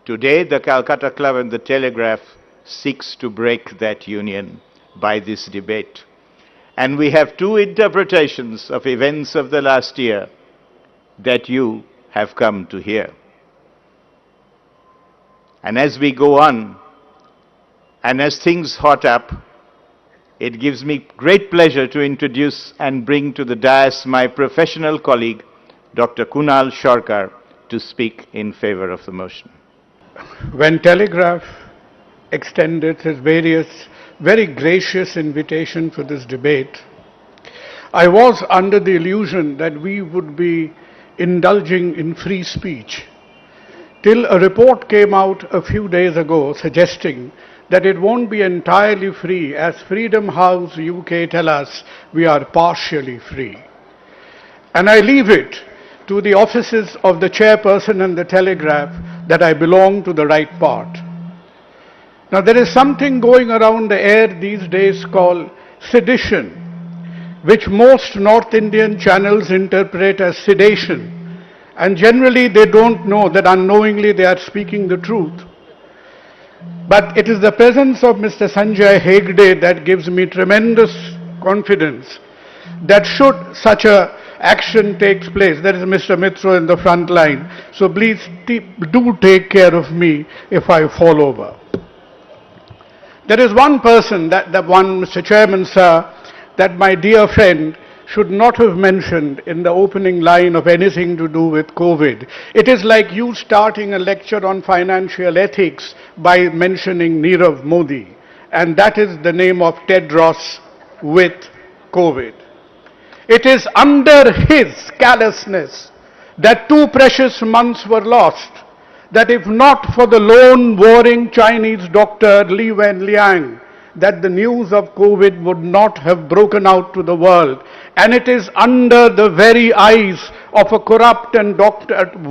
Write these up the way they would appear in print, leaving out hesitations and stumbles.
Today, the Calcutta Club and the Telegraph seeks to break that union by this debate. And we have two interpretations of events of the last year that you have come to hear. And as we go on, and as things hot up, it gives me great pleasure to introduce and bring to the dais my professional colleague, Dr. Kunal Sarkar, to speak in favor of the motion. When Telegraph extended his very gracious invitation for this debate, I was under the illusion that we would be indulging in free speech, till a report came out a few days ago suggesting that it won't be entirely free. As Freedom House UK tell us, we are partially free. And I leave it to the offices of the chairperson and the Telegraph that I belong to the right part. Now there is something going around the air these days called sedition, which most North Indian channels interpret as sedation. And generally they don't know that unknowingly they are speaking the truth. But it is the presence of Mr. Sanjay Hegde that gives me tremendous confidence that should such a action takes place. There is Mr. Mitro in the front line. So please do take care of me if I fall over. There is one person, Mr. Chairman, sir, that my dear friend should not have mentioned in the opening line of anything to do with COVID. It is like you starting a lecture on financial ethics by mentioning Nirav Modi. And that is the name of Tedros with COVID. It is under his callousness that 2 precious months were lost, that if not for the lone warring Chinese doctor Li Wenliang, that the news of COVID would not have broken out to the world. And it is under the very eyes of a corrupt and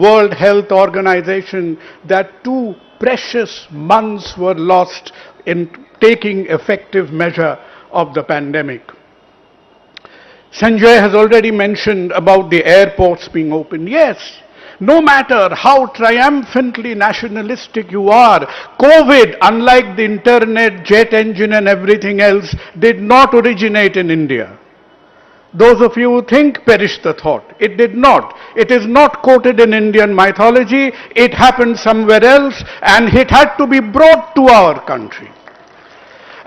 World Health Organization that 2 precious months were lost in taking effective measure of the pandemic. Sanjay has already mentioned about the airports being open. Yes, no matter how triumphantly nationalistic you are, COVID, unlike the internet, jet engine and everything else, did not originate in India. Those of you who think, perish the thought. It did not. It is not quoted in Indian mythology. It happened somewhere else and it had to be brought to our country.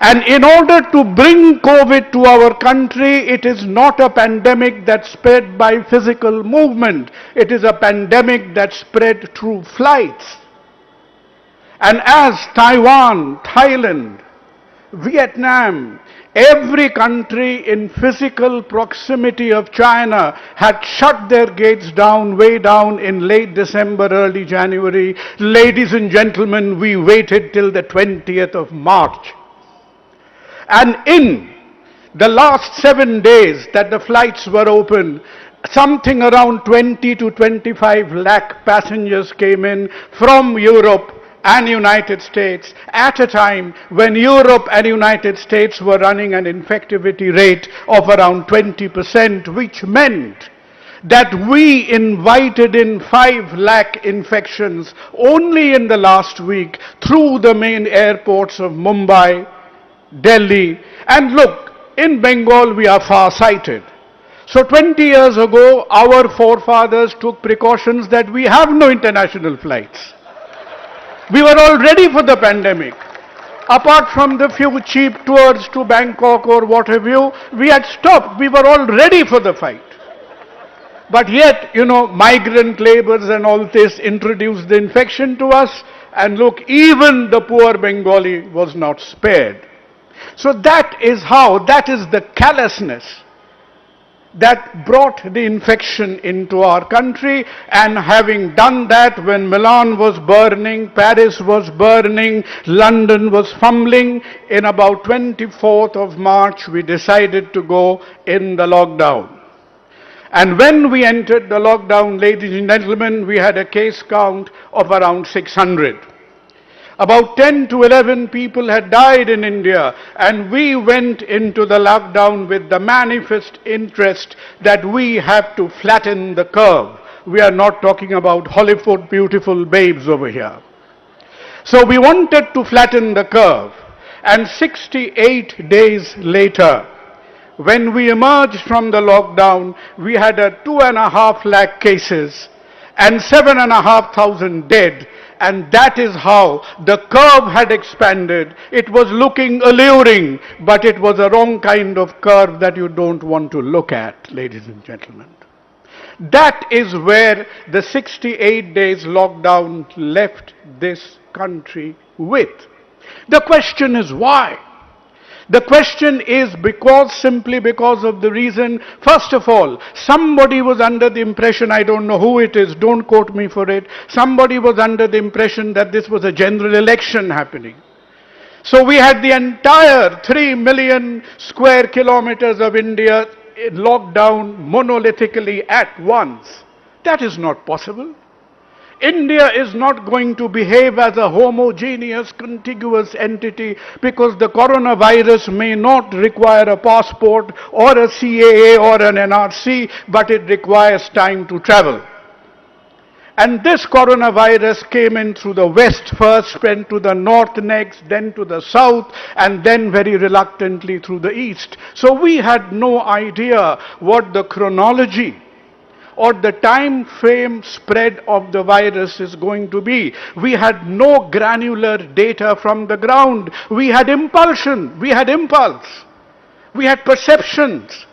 And in order to bring COVID to our country, it is not a pandemic that spread by physical movement. It is a pandemic that spread through flights. And as Taiwan, Thailand, Vietnam, every country in physical proximity of China had shut their gates down, way down in late December, early January. Ladies and gentlemen, we waited till the 20th of March. And in the last 7 days that the flights were open, something around 20 to 25 lakh passengers came in from Europe and United States at a time when Europe and United States were running an infectivity rate of around 20%, which meant that we invited in 5 lakh infections only in the last week through the main airports of Mumbai, Delhi. And look, in Bengal we are far-sighted. So 20 years ago, our forefathers took precautions that we have no international flights. We were all ready for the pandemic. Apart from the few cheap tours to Bangkok or what have you, we had stopped. We were all ready for the fight. But yet, migrant labors and all this introduced the infection to us. And look, even the poor Bengali was not spared. So that is the callousness that brought the infection into our country. And having done that, when Milan was burning, Paris was burning, London was fumbling, in about 24th of March, we decided to go in the lockdown. And when we entered the lockdown, ladies and gentlemen, we had a case count of around 600. About 10 to 11 people had died in India, and we went into the lockdown with the manifest interest that we have to flatten the curve. We are not talking about Hollywood beautiful babes over here. So we wanted to flatten the curve. And 68 days later, when we emerged from the lockdown, we had a 2.5 lakh cases and 7,500 dead. And that is how the curve had expanded. It was looking alluring, but it was a wrong kind of curve that you don't want to look at, ladies and gentlemen. That is where the 68 days lockdown left this country with. The question is why? The question is simply because of the reason, first of all, somebody was under the impression, I don't know who it is, don't quote me for it, somebody was under the impression that this was a general election happening. So we had the entire 3 million square kilometers of India locked down monolithically at once. That is not possible. India is not going to behave as a homogeneous, contiguous entity because the coronavirus may not require a passport or a CAA or an NRC, but it requires time to travel. And this coronavirus came in through the west first, went to the north next, then to the south, and then very reluctantly through the east. So we had no idea what the chronology or the time frame spread of the virus is going to be. We had no granular data from the ground. We had impulsion, we had impulse, we had perceptions,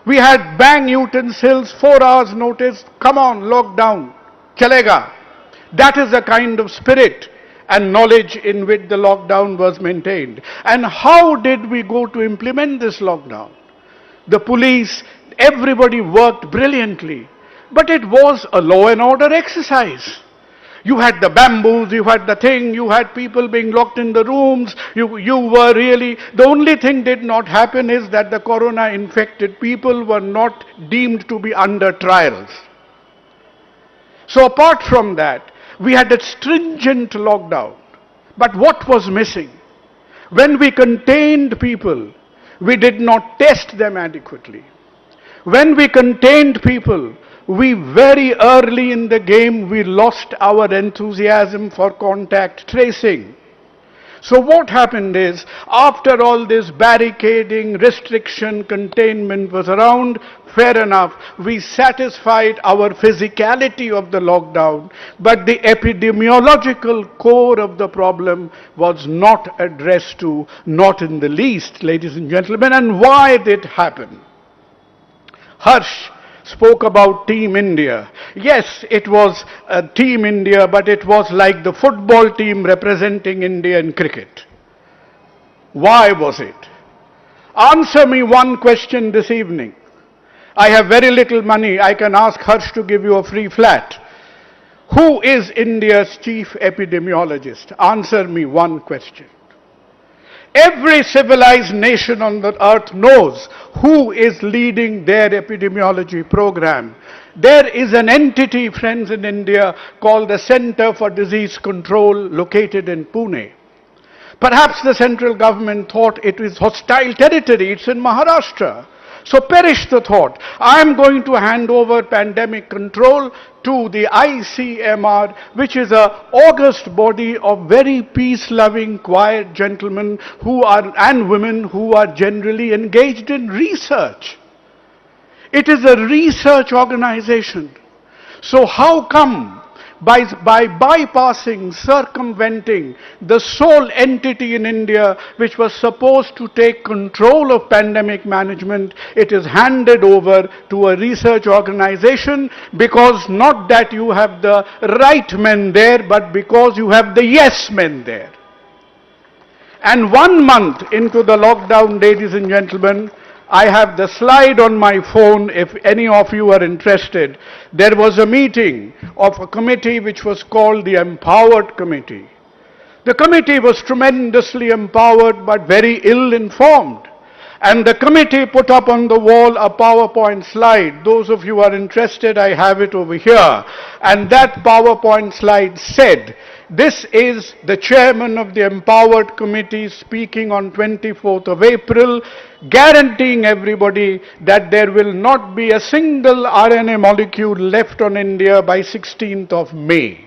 we had bang utensils, 4 hours notice, come on, lockdown, chalega. That is the kind of spirit and knowledge in which the lockdown was maintained. And how did we go to implement this lockdown? The police, everybody worked brilliantly. But it was a law and order exercise. You had the bamboos, you had the thing, you had people being locked in the rooms, you were really, the only thing did not happen is that the corona infected people were not deemed to be under trials. So apart from that, we had a stringent lockdown. But what was missing? When we contained people, we did not test them adequately. When we contained people, we very early in the game, we lost our enthusiasm for contact tracing. So what happened is, after all this barricading, restriction, containment was around, fair enough, we satisfied our physicality of the lockdown, but the epidemiological core of the problem was not addressed to, not in the least, ladies and gentlemen. And why did it happen? Harsh spoke about Team India. Yes, it was Team India, but it was like the football team representing India in cricket. Why was it? Answer me one question this evening. I have very little money. I can ask Harsh to give you a free flat. Who is India's chief epidemiologist? Answer me one question. Every civilized nation on the earth knows who is leading their epidemiology program. There is an entity, friends, in India called the Center for Disease Control, located in Pune. Perhaps the central government thought it was hostile territory, it's in Maharashtra. So perish the thought. I am going to hand over pandemic control to the ICMR, which is an august body of very peace-loving, quiet gentlemen and women who are generally engaged in research. It is a research organization. So how come by bypassing, circumventing the sole entity in India which was supposed to take control of pandemic management, it is handed over to a research organization, because not that you have the right men there, but because you have the yes men there. And 1 month into the lockdown, ladies and gentlemen, I have the slide on my phone if any of you are interested. There was a meeting of a committee which was called the Empowered Committee. The committee was tremendously empowered but very ill-informed. And the committee put up on the wall a PowerPoint slide. Those of you who are interested, I have it over here. And that PowerPoint slide said, this is the chairman of the Empowered Committee speaking on 24th of April, guaranteeing everybody that there will not be a single RNA molecule left on India by 16th of May.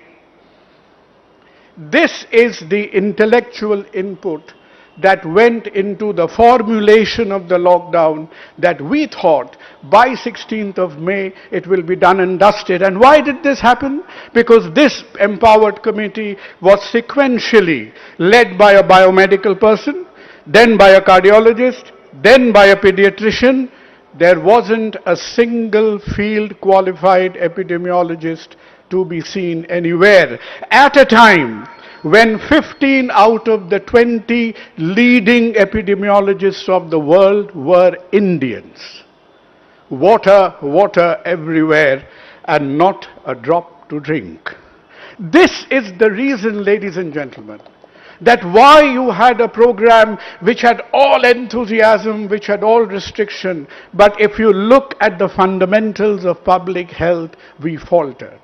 This is the intellectual input that went into the formulation of the lockdown, that we thought by 16th of May it will be done and dusted. And why did this happen? Because this empowered committee was sequentially led by a biomedical person, then by a cardiologist, then by a pediatrician. There wasn't a single field qualified epidemiologist to be seen anywhere at a time when 15 out of the 20 leading epidemiologists of the world were Indians. Water, water everywhere, and not a drop to drink. This is the reason, ladies and gentlemen, that why you had a program which had all enthusiasm, which had all restriction, but if you look at the fundamentals of public health, we faltered.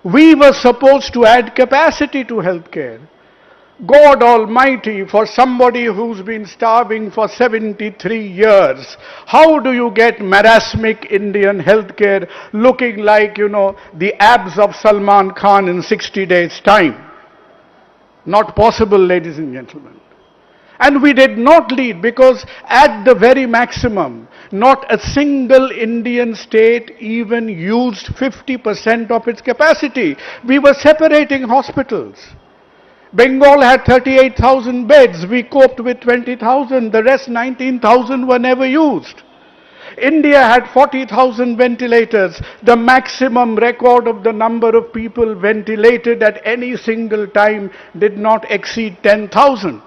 We were supposed to add capacity to healthcare. God Almighty, for somebody who's been starving for 73 years, how do you get marasmic Indian healthcare looking like, the abs of Salman Khan in 60 days' time? Not possible, ladies and gentlemen. And we did not lead because at the very maximum, not a single Indian state even used 50% of its capacity. We were separating hospitals. Bengal had 38,000 beds. We coped with 20,000. The rest 19,000 were never used. India had 40,000 ventilators. The maximum record of the number of people ventilated at any single time did not exceed 10,000.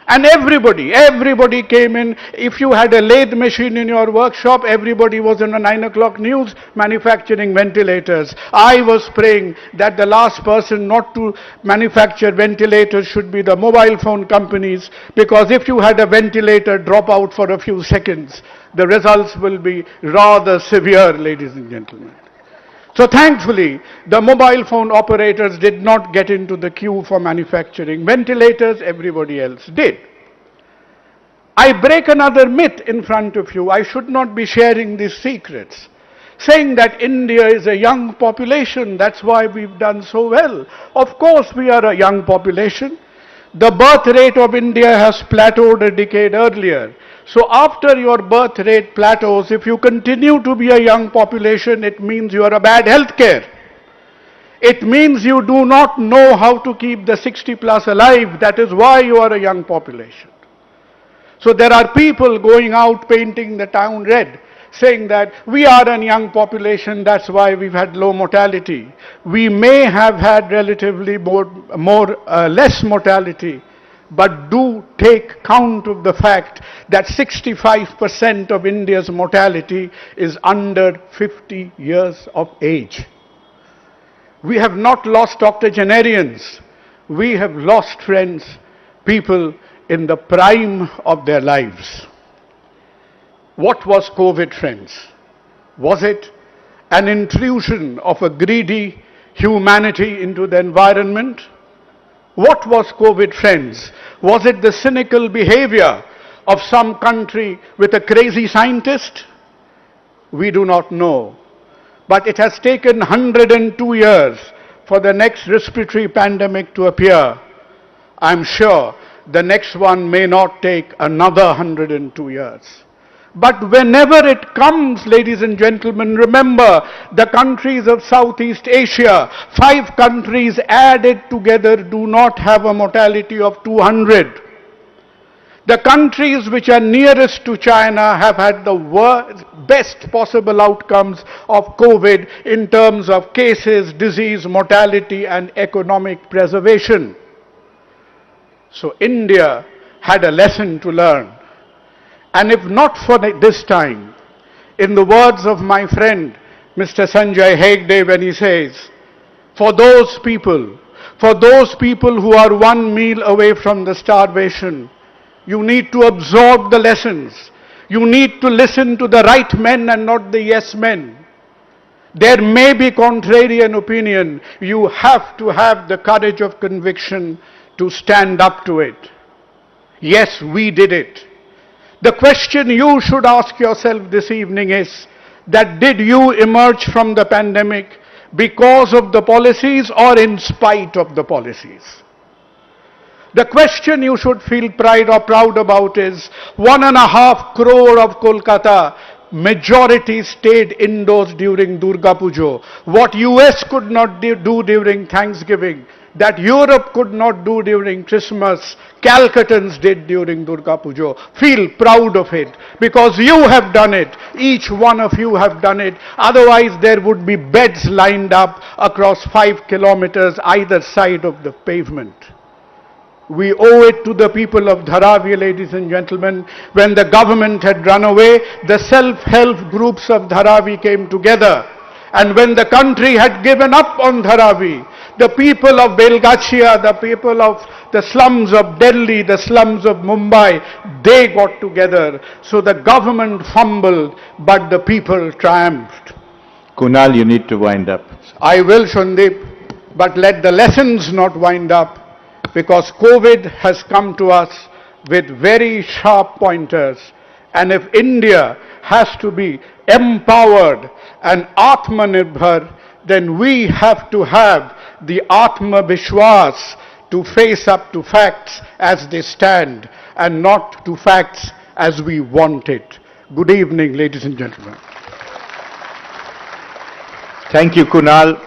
And everybody came in. If you had a lathe machine in your workshop, everybody was in the 9 o'clock news manufacturing ventilators. I was praying that the last person not to manufacture ventilators should be the mobile phone companies, because if you had a ventilator drop out for a few seconds, the results will be rather severe, ladies and gentlemen. So thankfully, the mobile phone operators did not get into the queue for manufacturing ventilators, everybody else did. I break another myth in front of you. I should not be sharing these secrets, saying that India is a young population, that's why we've done so well. Of course we are a young population. The birth rate of India has plateaued a decade earlier. So after your birth rate plateaus, if you continue to be a young population, it means you are a bad healthcare. It means you do not know how to keep the 60 plus alive. That is why you are a young population. So there are people going out painting the town red, saying that we are a young population, that's why we've had low mortality. We may have had relatively less mortality, but do take count of the fact that 65% of India's mortality is under 50 years of age. We have not lost octogenarians. We have lost, friends, people in the prime of their lives. What was COVID, friends? Was it an intrusion of a greedy humanity into the environment? What was COVID, friends? Was it the cynical behavior of some country with a crazy scientist? We do not know. But it has taken 102 years for the next respiratory pandemic to appear. I'm sure the next one may not take another 102 years. But whenever it comes, ladies and gentlemen, remember the countries of Southeast Asia, 5 countries added together do not have a mortality of 200. The countries which are nearest to China have had the best possible outcomes of COVID in terms of cases, disease, mortality, and economic preservation. So India had a lesson to learn. And if not for this time, in the words of my friend, Mr. Sanjay Hegde, when he says, for those people who are one meal away from the starvation, you need to absorb the lessons. You need to listen to the right men and not the yes men. There may be contrarian opinion. You have to have the courage of conviction to stand up to it. Yes, we did it. The question you should ask yourself this evening is that did you emerge from the pandemic because of the policies or in spite of the policies. The question you should feel pride or proud about is 1.5 crore of Kolkata, majority stayed indoors during Durga Puja. What US could not do during Thanksgiving, that Europe could not do during Christmas, Calcuttans did during Durga Puja. Feel proud of it, because you have done it. Each one of you have done it. Otherwise there would be beds lined up across 5 kilometers either side of the pavement. We owe it to the people of Dharavi, ladies and gentlemen. When the government had run away, the self-help groups of Dharavi came together. And when the country had given up on Dharavi, the people of Belgachia, the people of the slums of Delhi, the slums of Mumbai, they got together. So the government fumbled, but the people triumphed. Kunal, you need to wind up. I will, Shandip, but let the lessons not wind up, because COVID has come to us with very sharp pointers. And if India has to be empowered and Atmanirbhar, then we have to have the Atma Vishwas to face up to facts as they stand and not to facts as we want it. Good evening, ladies and gentlemen. Thank you, Kunal.